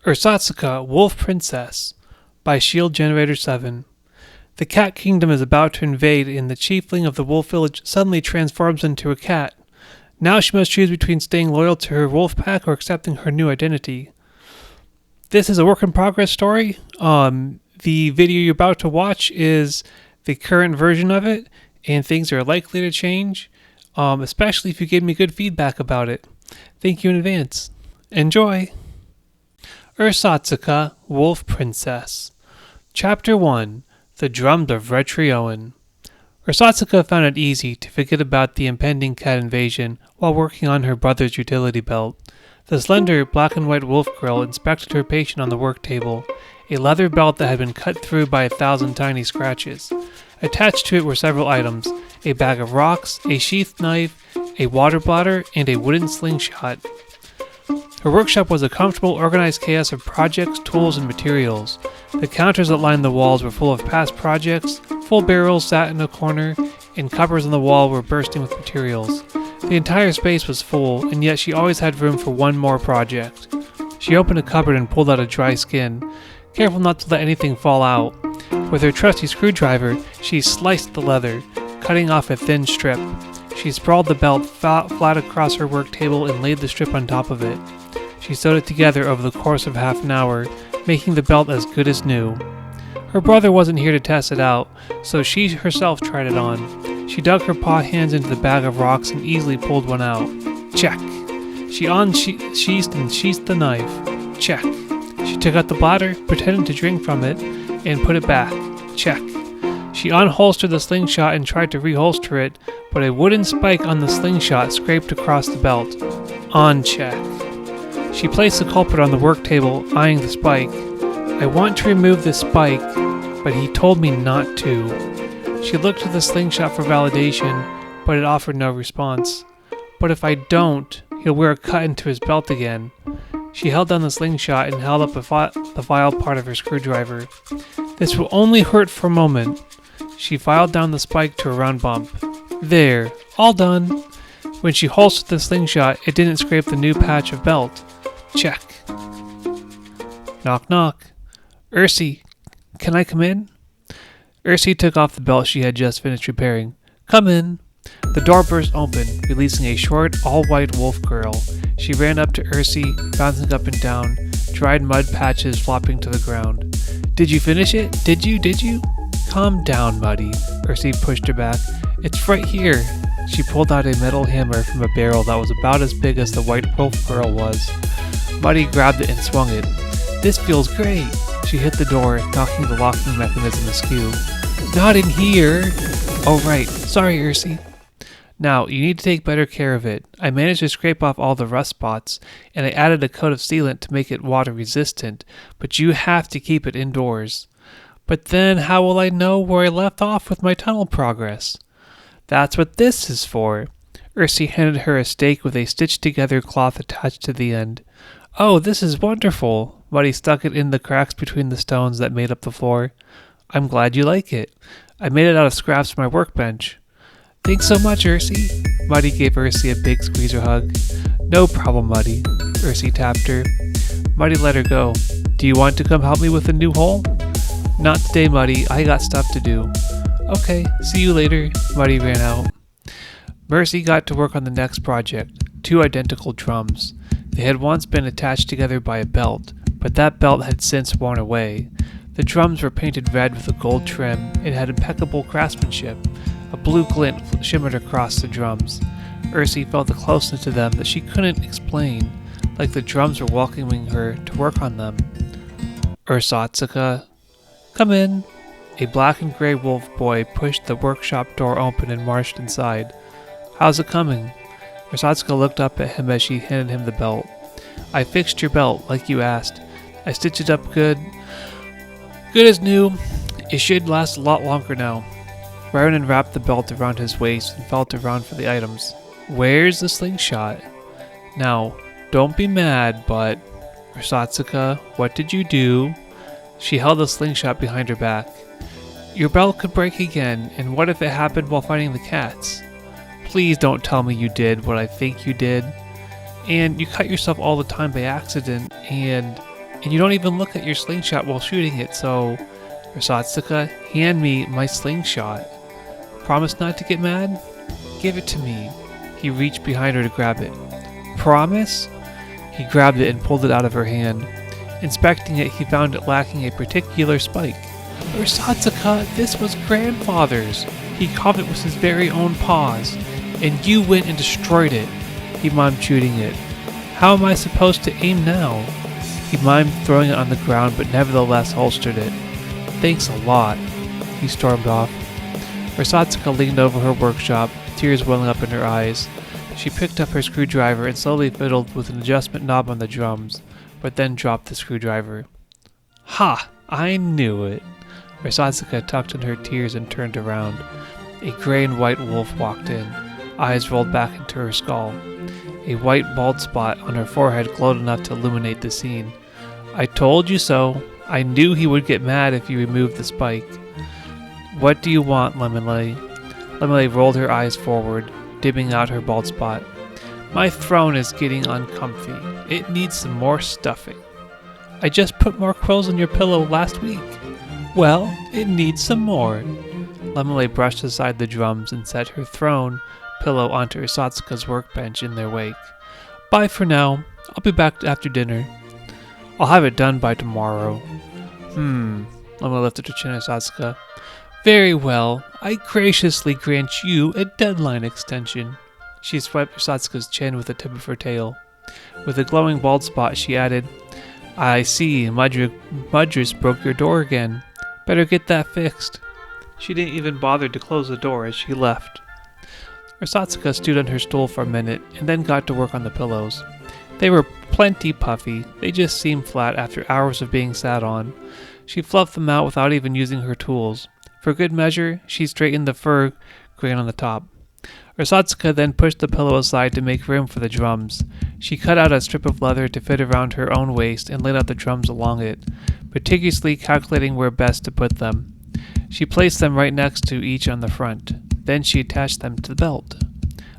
Ersatzica, Wolf Princess by Shield Generator 7. The cat kingdom is about to invade, and the chiefling of the wolf village suddenly transforms into a cat. Now she must choose between staying loyal to her wolf pack or accepting her new identity. This is a work in progress story. The video you're about to watch is the current version of it, and things are likely to change, especially if you give me good feedback about it. Thank you in advance. Enjoy! Ersatzica, Wolf Princess. Chapter 1. The Drums of Retrioan. Ersatzica found it easy to forget about the impending cat invasion while working on her brother's utility belt. The slender black and white wolf girl inspected her patient on the work table, a leather belt that had been cut through by 1,000 tiny scratches. Attached to it were several items: a bag of rocks, a sheath knife, a water bladder, and a wooden slingshot. Her workshop was a comfortable, organized chaos of projects, tools, and materials. The counters that lined the walls were full of past projects, full barrels sat in a corner, and cupboards on the wall were bursting with materials. The entire space was full, and yet she always had room for one more project. She opened a cupboard and pulled out a dry skin, careful not to let anything fall out. With her trusty screwdriver, she sliced the leather, cutting off a thin strip. She sprawled the belt flat across her work table and laid the strip on top of it. She sewed it together over the course of half an hour, making the belt as good as new. Her brother wasn't here to test it out, so she herself tried it on. She dug her paw hands into the bag of rocks and easily pulled one out. Check. She unsheathed and sheathed the knife. Check. She took out the bladder, pretended to drink from it, and put it back. Check. She unholstered the slingshot and tried to reholster it, but a wooden spike on the slingshot scraped across the belt. On check. She placed the culprit on the work table, eyeing the spike. I want to remove this spike, but he told me not to. She looked at the slingshot for validation, but it offered no response. But if I don't, he'll wear a cut into his belt again. She held down the slingshot and held up the filed part of her screwdriver. This will only hurt for a moment. She filed down the spike to a round bump. There, all done. When she holstered the slingshot, it didn't scrape the new patch of belt. Check. Knock knock. Ursi, can I come in? Ursi took off the belt she had just finished repairing. Come in. The door burst open, releasing a short, all-white wolf girl. She ran up to Ursi, bouncing up and down, dried mud patches flopping to the ground. Did you finish it? Did you? Calm down, Muddy. Ursi pushed her back. It's right here. She pulled out a metal hammer from a barrel that was about as big as the white wolf girl was. Muddy grabbed it and swung it. This feels great. She hit the door, knocking the locking mechanism askew. Not in here. Oh right, sorry Ursi. Now, you need to take better care of it. I managed to scrape off all the rust spots, and I added a coat of sealant to make it water resistant, but you have to keep it indoors. But then how will I know where I left off with my tunnel progress? That's what this is for. Ursi handed her a stake with a stitched-together cloth attached to the end. Oh, this is wonderful. Muddy stuck it in the cracks between the stones that made up the floor. I'm glad you like it. I made it out of scraps from my workbench. Thanks so much, Ursi. Muddy gave Ursi a big squeeze or hug. No problem, Muddy. Ursi tapped her. Muddy let her go. Do you want to come help me with the new hole? Not today, Muddy. I got stuff to do. Okay, see you later. Muddy ran out. Mercy got to work on the next project, 2 identical drums. They had once been attached together by a belt, but that belt had since worn away. The drums were painted red with a gold trim and had impeccable craftsmanship. A blue glint shimmered across the drums. Ursi felt a closeness to them that she couldn't explain, like the drums were welcoming her to work on them. Ersatzica, come in. A black and gray wolf boy pushed the workshop door open and marched inside. How's it coming? Ersatzica looked up at him as she handed him the belt. I fixed your belt, like you asked. I stitched it up good as new. It should last a lot longer now. Ryron wrapped the belt around his waist and felt around for the items. Where's the slingshot? Now, don't be mad, but... Ersatzica, what did you do? She held the slingshot behind her back. Your belt could break again, and what if it happened while fighting the cats? Please don't tell me you did what I think you did. And you cut yourself all the time by accident, and... And you don't even look at your slingshot while shooting it, so... Ersatzica, hand me my slingshot. Promise not to get mad? Give it to me. He reached behind her to grab it. Promise? He grabbed it and pulled it out of her hand. Inspecting it, he found it lacking a particular spike. Ersatzica, this was grandfather's. He carved it with his very own paws. And you went and destroyed it. He mimed shooting it. How am I supposed to aim now? He mimed throwing it on the ground, but nevertheless holstered it. Thanks a lot. He stormed off. Ersatzica leaned over her workshop, tears welling up in her eyes. She picked up her screwdriver and slowly fiddled with an adjustment knob on the drums, but then dropped the screwdriver. Ha! I knew it! Ersatzica tucked in her tears and turned around. A gray and white wolf walked in, eyes rolled back into her skull. A white bald spot on her forehead glowed enough to illuminate the scene. I told you so. I knew he would get mad if you removed the spike. What do you want, Lemonade? Lemonade rolled her eyes forward, dimming out her bald spot. My throne is getting uncomfy. It needs some more stuffing. I just put more quills on your pillow last week. Well, it needs some more. Lemonade brushed aside the drums and set her throne pillow onto Ersatzica's workbench in their wake. Bye for now. I'll be back after dinner. I'll have it done by tomorrow. Lemonade lifted her chin at Ersatzica. Very well. I graciously grant you a deadline extension. She swiped Ersatzica's chin with the tip of her tail. With a glowing bald spot, she added, I see, Mudris broke your door again. Better get that fixed. She didn't even bother to close the door as she left. Ersatzica stood on her stool for a minute and then got to work on the pillows. They were plenty puffy. They just seemed flat after hours of being sat on. She fluffed them out without even using her tools. For good measure, she straightened the fur grain on the top. Ersatzica then pushed the pillow aside to make room for the drums. She cut out a strip of leather to fit around her own waist and laid out the drums along it, meticulously calculating where best to put them. She placed them right next to each on the front. Then she attached them to the belt.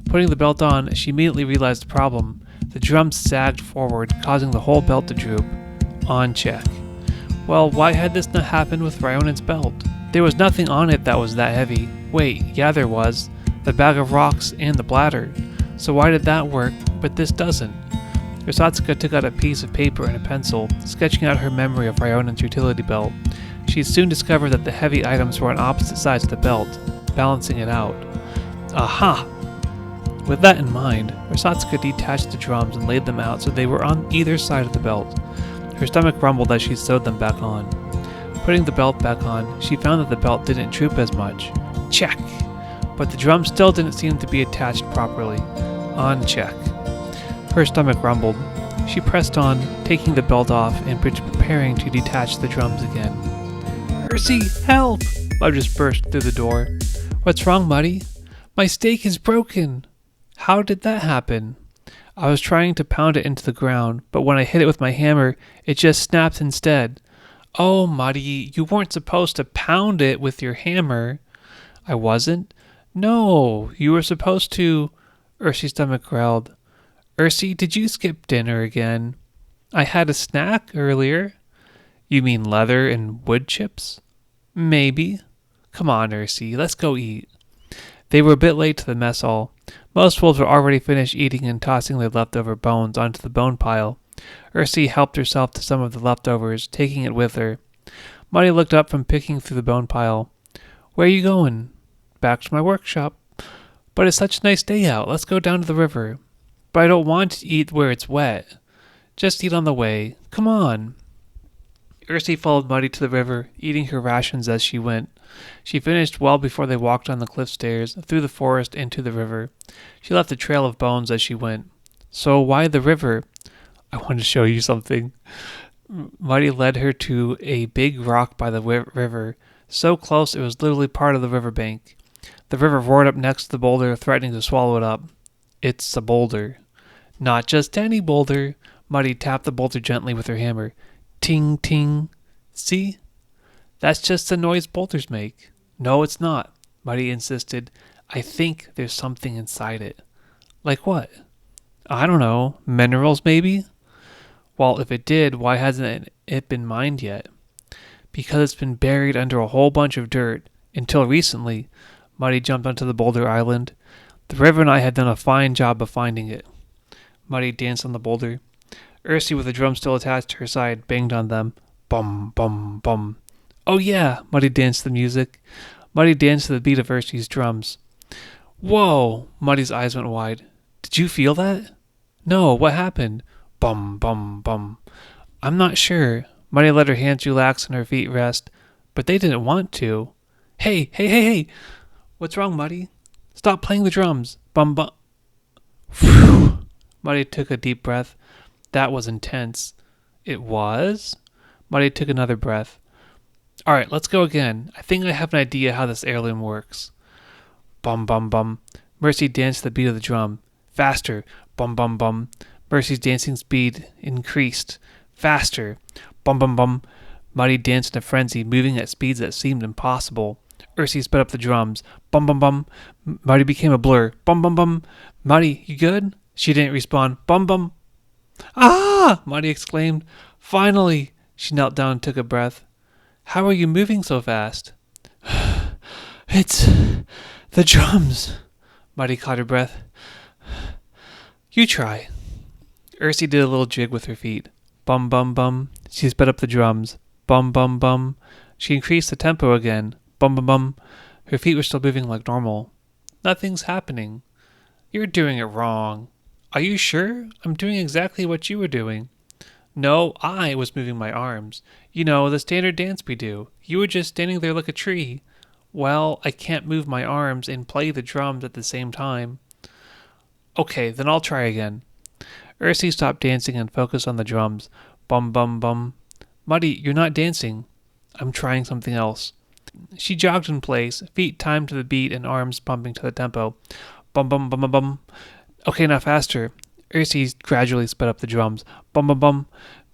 Putting the belt on, she immediately realized the problem. The drums sagged forward, causing the whole belt to droop. On check. Well, why had this not happened with Rionan's belt? There was nothing on it that was that heavy. Wait, yeah there was. The bag of rocks and the bladder. So why did that work, but this doesn't? Ersatzica took out a piece of paper and a pencil, sketching out her memory of Rionan's utility belt. She soon discovered that the heavy items were on opposite sides of the belt, balancing it out. Aha! With that in mind, Ersatzica detached the drums and laid them out so they were on either side of the belt. Her stomach rumbled as she sewed them back on. Putting the belt back on, she found that the belt didn't droop as much. Check! But the drums still didn't seem to be attached properly. On check. Her stomach rumbled. She pressed on, taking the belt off and preparing to detach the drums again. Mercy, help! Mudge just burst through the door. What's wrong, Muddy? My stake is broken. How did that happen? I was trying to pound it into the ground, but when I hit it with my hammer, it just snapped instead. Oh, Muddy, you weren't supposed to pound it with your hammer. I wasn't? No, you were supposed to... Ursie's stomach growled. Ursie, did you skip dinner again? I had a snack earlier. You mean leather and wood chips? Maybe. Come on, Ursie, let's go eat. They were a bit late to the mess hall. Most wolves were already finished eating and tossing their leftover bones onto the bone pile. Ursie helped herself to some of the leftovers, taking it with her. Muddy looked up from picking through the bone pile. Where are you going? Back to my workshop. But it's such a nice day out. Let's go down to the river. But I don't want to eat where it's wet. Just eat on the way. Come on. Ursie followed Muddy to the river, eating her rations as she went. She finished well before they walked on the cliff stairs, through the forest, into the river. She left a trail of bones as she went. So why the river? I want to show you something. Muddy led her to a big rock by the river, so close it was literally part of the riverbank. The river roared up next to the boulder, threatening to swallow it up. It's a boulder. Not just any boulder. Muddy tapped the boulder gently with her hammer. Ting, ting. See? That's just the noise boulders make. No, it's not, Muddy insisted. I think there's something inside it. Like what? I don't know. Minerals, maybe? Well, if it did, why hasn't it been mined yet? Because it's been buried under a whole bunch of dirt. Until recently, Muddy jumped onto the boulder island. The river and I had done a fine job of finding it. Muddy danced on the boulder. Ursi, with the drum still attached to her side, banged on them. Bum, bum, bum. Oh yeah, Muddy danced to the music. Muddy danced to the beat of Ursi's drums. Whoa! Muddy's eyes went wide. Did you feel that? No, what happened? Bum, bum, bum. I'm not sure. Muddy let her hands relax and her feet rest, but they didn't want to. Hey, hey, hey, hey! What's wrong, Muddy? Stop playing the drums. Bum, bum. Phew. Muddy took a deep breath. That was intense. It was? Muddy took another breath. All right, let's go again. I think I have an idea how this heirloom works. Bum, bum, bum. Mercy danced to the beat of the drum. Faster. Bum, bum, bum. Mercy's dancing speed increased. Faster. Bum, bum, bum. Muddy danced in a frenzy, moving at speeds that seemed impossible. Ursi sped up the drums. Bum, bum, bum. Muddy became a blur. Bum, bum, bum. Muddy, you good? She didn't respond. Bum, bum. Ah! Muddy exclaimed. Finally! She knelt down and took a breath. How are you moving so fast? It's the drums. Muddy caught her breath. You try. Ursi did a little jig with her feet. Bum, bum, bum. She sped up the drums. Bum, bum, bum. She increased the tempo again. Bum, bum, bum. Her feet were still moving like normal. Nothing's happening. You're doing it wrong. Are you sure? I'm doing exactly what you were doing. No, I was moving my arms. You know, the standard dance we do. You were just standing there like a tree. Well, I can't move my arms and play the drums at the same time. Okay, then I'll try again. Ursi stopped dancing and focused on the drums. Bum, bum, bum. Muddy, you're not dancing. I'm trying something else. She jogged in place, feet timed to the beat and arms pumping to the tempo. Bum, bum, bum, bum, bum. Okay, now faster. Ursi gradually sped up the drums. Bum, bum, bum.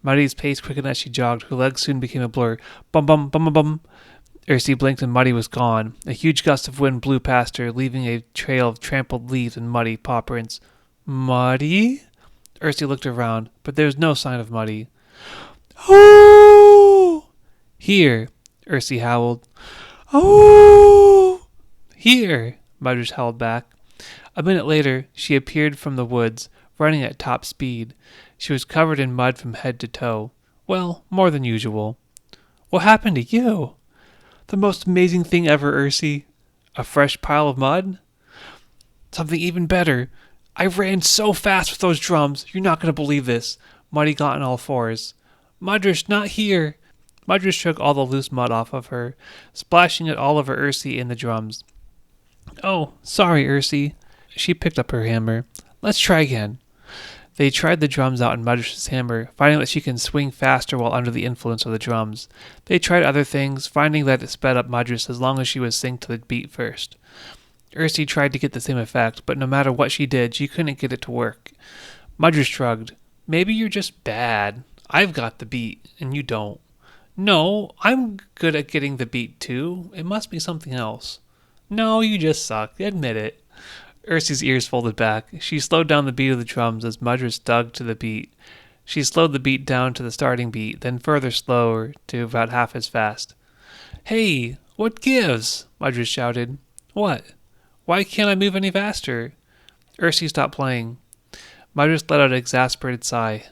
Muddy's pace quickened as she jogged. Her legs soon became a blur. Bum, bum, bum, bum, bum. Ursi blinked and Muddy was gone. A huge gust of wind blew past her, leaving a trail of trampled leaves and muddy paw prints. Muddy? Ursi looked around, but there was no sign of Muddy. Oh! Here, Ursi howled. Oh! Here, Muddy howled back. A minute later, she appeared from the woods, running at top speed. She was covered in mud from head to toe. Well, more than usual. What happened to you? The most amazing thing ever, Ursi. A fresh pile of mud? Something even better. I ran so fast with those drums. You're not going to believe this. Muddy got on all fours. Mudrish, not here. Mudrish shook all the loose mud off of her, splashing it all over Ursi and the drums. Oh, sorry, Ursi. She picked up her hammer. Let's try again. They tried the drums out in Mudrish's hammer, finding that she can swing faster while under the influence of the drums. They tried other things, finding that it sped up Mudrish as long as she was synced to the beat first. Ursi tried to get the same effect, but no matter what she did, she couldn't get it to work. Mudrish shrugged. Maybe you're just bad. I've got the beat, and you don't. No, I'm good at getting the beat too. It must be something else. No, you just suck. Admit it. Ursi's ears folded back. She slowed down the beat of the drums as Mudrish dug to the beat. She slowed the beat down to the starting beat, then further slower to about half as fast. Hey, what gives? Mudrish shouted. What? Why can't I move any faster? Ursi stopped playing. Mudrish let out an exasperated sigh.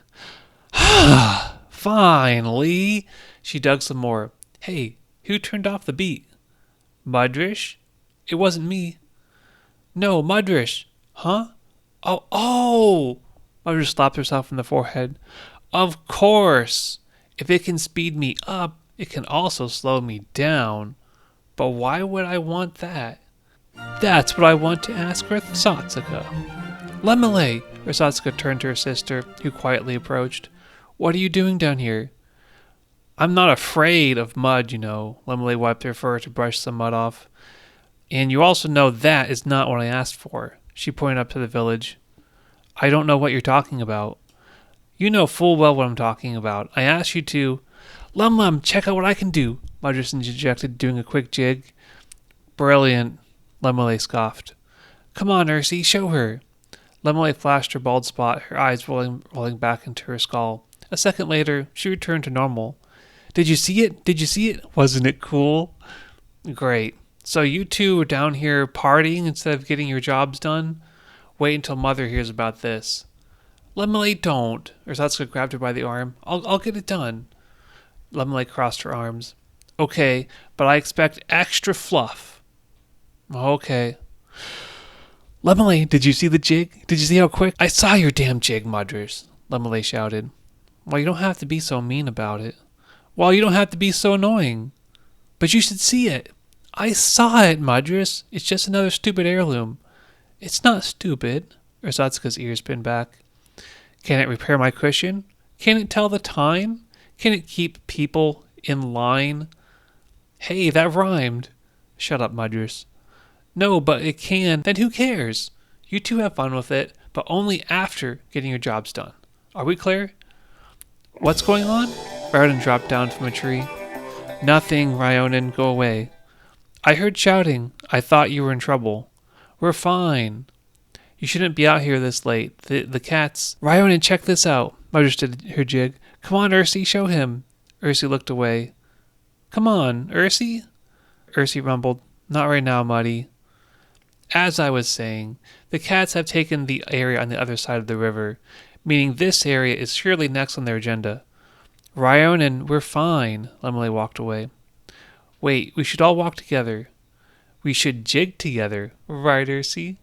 Finally! She dug some more. Hey, who turned off the beat? Mudrish? It wasn't me. No, Mudrish. Huh? Oh! Mudrish slapped herself in the forehead. Of course! If it can speed me up, it can also slow me down. But why would I want that? That's what I want to ask Ersatzica. Lemele! Ersatzica turned to her sister, who quietly approached. What are you doing down here? I'm not afraid of mud, you know. Lemele wiped her fur to brush some mud off. And you also know that is not what I asked for. She pointed up to the village. I don't know what you're talking about. You know full well what I'm talking about. I asked you to... Lum, check out what I can do, Mudrish interjected, doing a quick jig. Brilliant, Lemele scoffed. Come on, Ursi, show her. Lemele flashed her bald spot, her eyes rolling back into her skull. A second later, she returned to normal. Did you see it? Did you see it? Wasn't it cool? Great. So you two are down here partying instead of getting your jobs done? Wait until Mother hears about this. Lemonade, don't. Ersatzica grabbed her by the arm. I'll get it done. Lemonade crossed her arms. Okay, but I expect extra fluff. Okay. Lemonade, did you see the jig? Did you see how quick? I saw your damn jig, Mudgers, Lemonade shouted. Well, you don't have to be so mean about it. Well, you don't have to be so annoying. But you should see it. I saw it, Mudgers. It's just another stupid heirloom. It's not stupid. Ersatzica's ears pinned back. Can it repair my cushion? Can it tell the time? Can it keep people in line? Hey, that rhymed. Shut up, Mudgers. No, but it can. Then who cares? You two have fun with it, but only after getting your jobs done. Are we clear? What's going on? Ryonin dropped down from a tree. Nothing, Ryonin. Go away. I heard shouting. I thought you were in trouble. We're fine. You shouldn't be out here this late. The cats... Ryonin, check this out. Mudgers did her jig. Come on, Ursi, show him. Ursi looked away. Come on, Ursi? Ursi rumbled. Not right now, Muddy. As I was saying, the cats have taken the area on the other side of the river, meaning this area is surely next on their agenda. Ryonin, we're fine. Lemonade walked away. Wait, we should all walk together. We should jig together. Right, Ursi?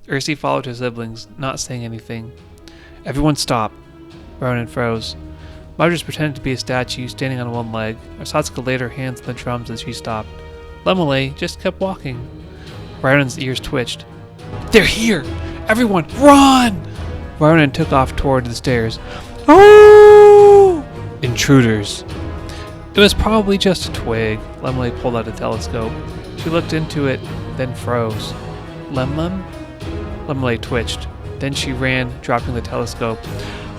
Ursi followed her siblings, not saying anything. Everyone stop. Ryonin froze. Mudgers pretended to be a statue, standing on one leg. Ersatzica laid her hands on the drums as she stopped. Lemonade just kept walking. Ryonin's ears twitched. They're here! Everyone, run! Ryonin took off toward the stairs. Oh! Intruders. It was probably just a twig. Lemonade pulled out a telescope. She looked into it, then froze. Lemon? Lemonade twitched. Then she ran, dropping the telescope.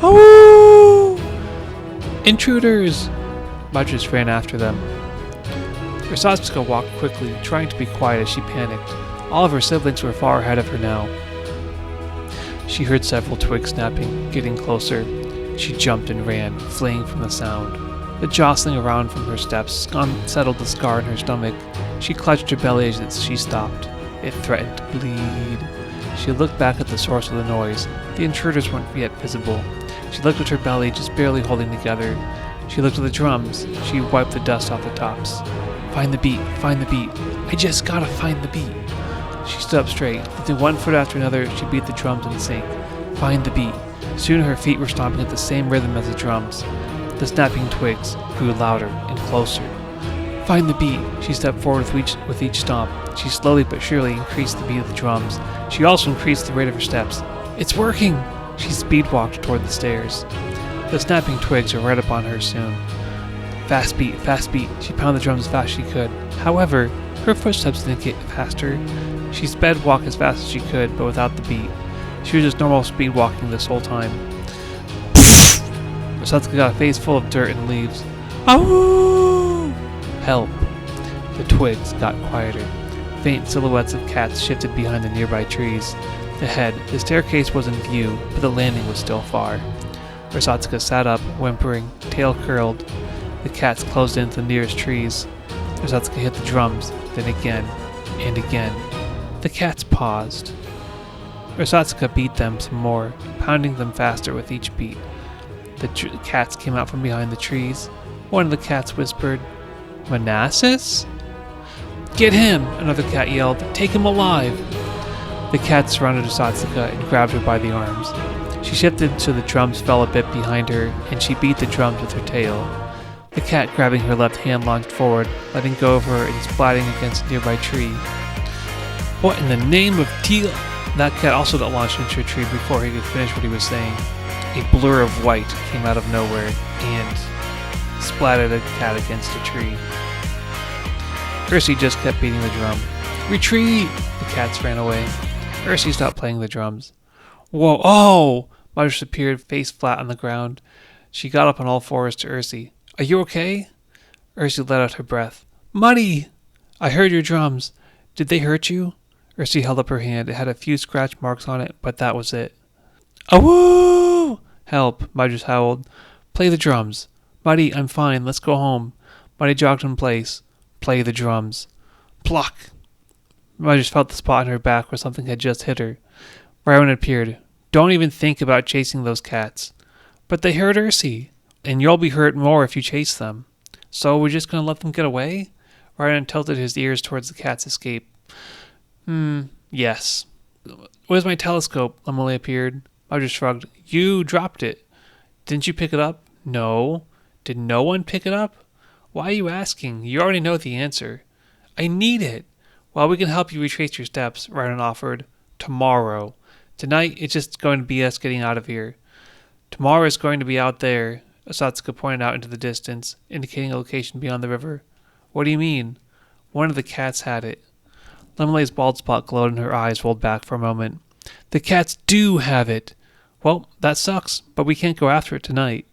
Oh! Intruders! Mudgers ran after them. Ersatzica walked quickly, trying to be quiet as she panicked. All of her siblings were far ahead of her now. She heard several twigs snapping, getting closer. She jumped and ran, fleeing from the sound. The jostling around from her steps unsettled the scar in her stomach. She clutched her belly as she stopped. It threatened to bleed. She looked back at the source of the noise. The intruders weren't yet visible. She looked at her belly, just barely holding together. She looked at the drums. She wiped the dust off the tops. Find the beat, find the beat. I just gotta find the beat. She stood up straight. Lifting one foot after another, she beat the drums in sync. Find the beat. Soon her feet were stomping at the same rhythm as the drums. The snapping twigs grew louder and closer. Find the beat. She stepped forward with each stomp. She slowly but surely increased the beat of the drums. She also increased the rate of her steps. It's working! She speed-walked toward the stairs. The snapping twigs were right upon her soon. Fast beat, fast beat. She pounded the drums as fast as she could. However, her footsteps didn't get faster. She sped walk as fast as she could, but without the beat. She was just normal speed walking this whole time. Ersatzica got a face full of dirt and leaves. Oh! Help. The twigs got quieter. Faint silhouettes of cats shifted behind the nearby trees. Ahead, the staircase was in view, but the landing was still far. Ersatzica sat up, whimpering, tail curled. The cats closed into the nearest trees. Ersatzica hit the drums, then again, and again. The cats paused. Ersatzica beat them some more, pounding them faster with each beat. The cats came out from behind the trees. One of the cats whispered, Manassas? Get him! Another cat yelled, Take him alive! The cat surrounded Ersatzica and grabbed her by the arms. She shifted so the drums fell a bit behind her, and she beat the drums with her tail. The cat, grabbing her left hand, launched forward, letting go of her and splatting against a nearby tree. What in the name of Teal? That cat also got launched into a tree before he could finish what he was saying. A blur of white came out of nowhere and splattered the cat against a tree. Ursi just kept beating the drum. Retreat! The cats ran away. Ursi stopped playing the drums. Whoa, oh! Mudgers appeared face flat on the ground. She got up on all fours to Ursi. Are you okay? Ursi let out her breath. Muddy! I heard your drums. Did they hurt you? Ursi held up her hand. It had a few scratch marks on it, but that was it. Awoo! Help, Mudgers howled. Play the drums. Muddy, I'm fine. Let's go home. Muddy jogged in place. Play the drums. Pluck. Muddy just felt the spot on her back where something had just hit her. Ryan appeared. Don't even think about chasing those cats. But they hurt Ursi, and you'll be hurt more if you chase them. So we're just going to let them get away? Ryan tilted his ears towards the cat's escape. Yes. Where's my telescope? Emily appeared. I just shrugged. You dropped it. Didn't you pick it up? No. Did no one pick it up? Why are you asking? You already know the answer. I need it. Well, we can help you retrace your steps, Ryan offered. Tomorrow. Tonight, it's just going to be us getting out of here. Tomorrow is going to be out there, Ersatzica pointed out into the distance, indicating a location beyond the river. What do you mean? One of the cats had it. Lemolay's bald spot glowed and her eyes rolled back for a moment. The cats do have it! Well, that sucks, but we can't go after it tonight.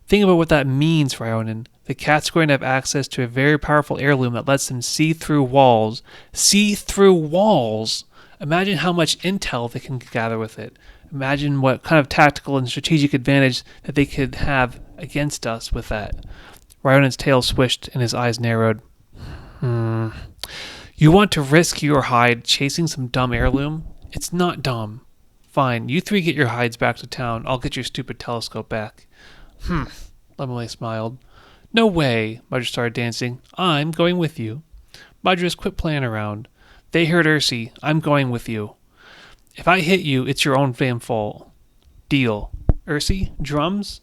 Think about what that means, Ryonin. The cat's going to have access to a very powerful heirloom that lets them see through walls. See through walls! Imagine how much intel they can gather with it. Imagine what kind of tactical and strategic advantage that they could have against us with that. Ryonin's tail swished and his eyes narrowed. You want to risk your hide chasing some dumb heirloom? It's not dumb. Fine, you three get your hides back to town. I'll get your stupid telescope back. Lemonade smiled. No way, Mudge started dancing. I'm going with you. Mudge, quit playing around. They hurt Ursi. I'm going with you. If I hit you, it's your own damn fault. Deal. Ursi, drums?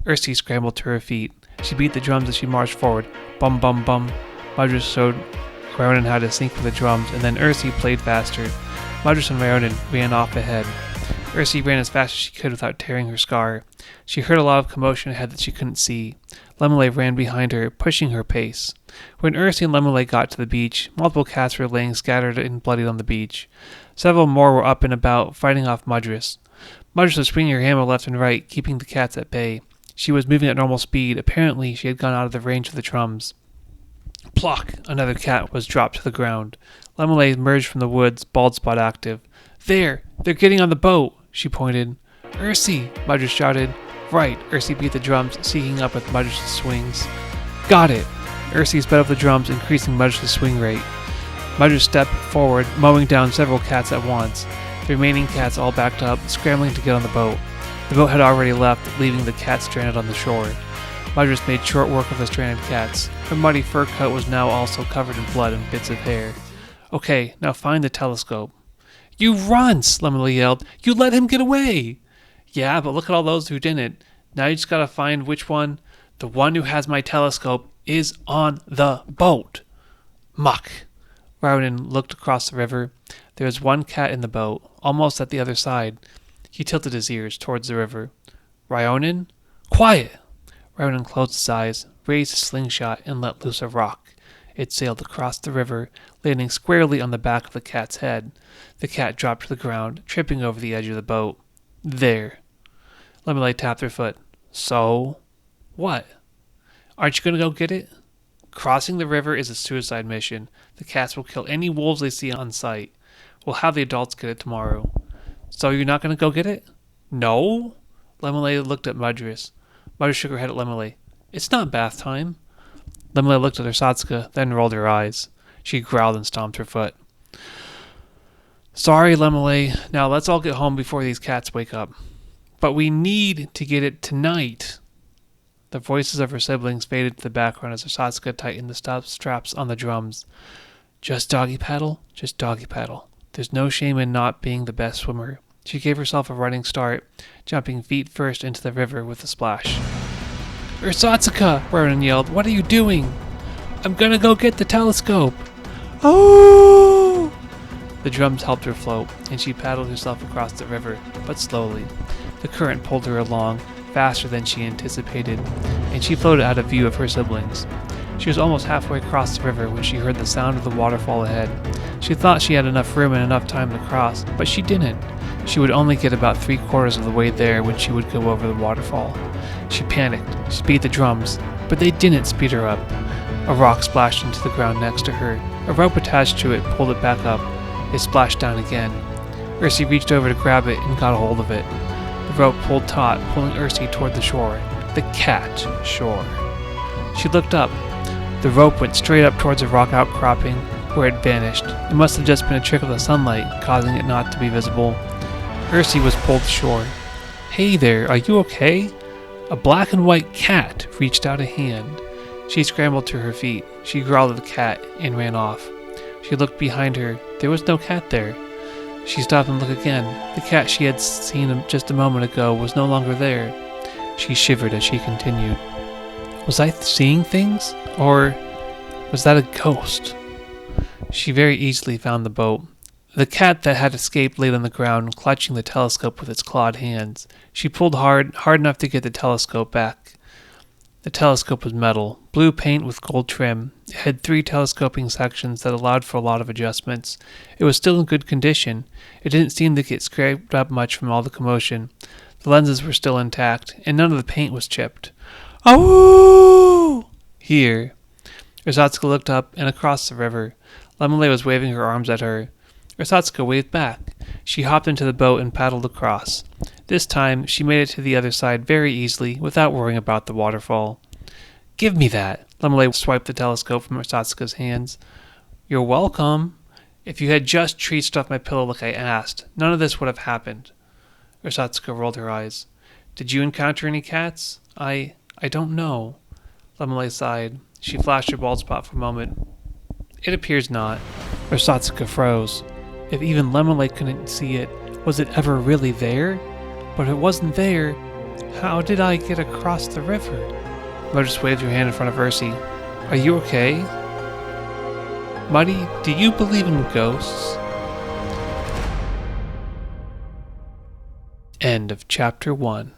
Ursi scrambled to her feet. She beat the drums as she marched forward. Bum, bum, bum. Mudge showed Ryonin how to sync with the drums, and then Ursi played faster. Mudge and Ryonin ran off ahead. Ursi ran as fast as she could without tearing her scar. She heard a lot of commotion ahead that she couldn't see. Lemonade ran behind her, pushing her pace. When Ursi and Lemonade got to the beach, multiple cats were laying scattered and bloodied on the beach. Several more were up and about, fighting off Mudris. Mudris was swinging her hammer left and right, keeping the cats at bay. She was moving at normal speed. Apparently, she had gone out of the range of the drums. Pluck! Another cat was dropped to the ground. Lemonade emerged from the woods, bald spot active. There! They're getting on the boat! She pointed. Ursi! Mudris shouted. Right, Ursi beat the drums, seeking up with Mudris' swings. Got it! Ursi sped up the drums, increasing Mudris' swing rate. Mudris stepped forward, mowing down several cats at once. The remaining cats all backed up, scrambling to get on the boat. The boat had already left, leaving the cats stranded on the shore. Mudris made short work of the stranded cats. Her muddy fur coat was now also covered in blood and bits of hair. Okay, now find the telescope. You runts! Lemonade yelled. You let him get away! Yeah, but look at all those who didn't. Now you just gotta find which one. The one who has my telescope is on the boat. Muck. Ryonin looked across the river. There was one cat in the boat, almost at the other side. He tilted his ears towards the river. Ryonin? Quiet! Ryonin closed his eyes, raised his slingshot, and let loose a rock. It sailed across the river, landing squarely on the back of the cat's head. The cat dropped to the ground, tripping over the edge of the boat. There. Lemonade tapped her foot. So? What? Aren't you going to go get it? Crossing the river is a suicide mission. The cats will kill any wolves they see on sight. We'll have the adults get it tomorrow. So you're not going to go get it? No? Lemonade looked at Mudris. Mudris shook her head at Lemonade. It's not bath time. Lemonade looked at Ersatzica, then rolled her eyes. She growled and stomped her foot. Sorry, Lemonade. Now let's all get home before these cats wake up. But we need to get it tonight. The voices of her siblings faded to the background as Ersatzica tightened the straps on the drums. Just doggy paddle, just doggy paddle. There's no shame in not being the best swimmer. She gave herself a running start, jumping feet first into the river with a splash. Ersatzica! Ryonin yelled. What are you doing? I'm gonna go get the telescope. Oh! The drums helped her float, and she paddled herself across the river, but slowly. The current pulled her along, faster than she anticipated, and she floated out of view of her siblings. She was almost halfway across the river when she heard the sound of the waterfall ahead. She thought she had enough room and enough time to cross, but she didn't. She would only get about 3/4 of the way there when she would go over the waterfall. She panicked. She beat the drums, but they didn't speed her up. A rock splashed into the ground next to her. A rope attached to it pulled it back up. It splashed down again. Ursi reached over to grab it and got a hold of it. The rope pulled taut, pulling Ursi toward the shore. The cat, sure. She looked up. The rope went straight up towards a rock outcropping, where it vanished. It must have just been a trick of the sunlight, causing it not to be visible. Ursie was pulled ashore. Hey there, are you okay? A black and white cat reached out a hand. She scrambled to her feet. She growled at the cat and ran off. She looked behind her. There was no cat there. She stopped and looked again. The cat she had seen just a moment ago was no longer there. She shivered as she continued. Was I seeing things? Or was that a ghost? She very easily found the boat. The cat that had escaped laid on the ground, clutching the telescope with its clawed hands. She pulled hard enough to get the telescope back. The telescope was metal, blue paint with gold trim. It had 3 telescoping sections that allowed for a lot of adjustments. It was still in good condition. It didn't seem to get scraped up much from all the commotion. The lenses were still intact, and none of the paint was chipped. Oh! Here. Ersatzica looked up and across the river. Lemole was waving her arms at her. Ersatzica waved back. She hopped into the boat and paddled across. This time, she made it to the other side very easily, without worrying about the waterfall. Give me that! Lemole swiped the telescope from Ersatzica's hands. You're welcome. If you had just treached off my pillow like I asked, none of this would have happened. Ersatzica rolled her eyes. Did you encounter any cats? I don't know. Lemole sighed. She flashed her bald spot for a moment. It appears not. Ersatzica froze. If even Lemole couldn't see it, was it ever really there? But if it wasn't there, how did I get across the river? Lotus waved her hand in front of Ursie. Are you okay? Muddy, do you believe in ghosts? End of chapter 1.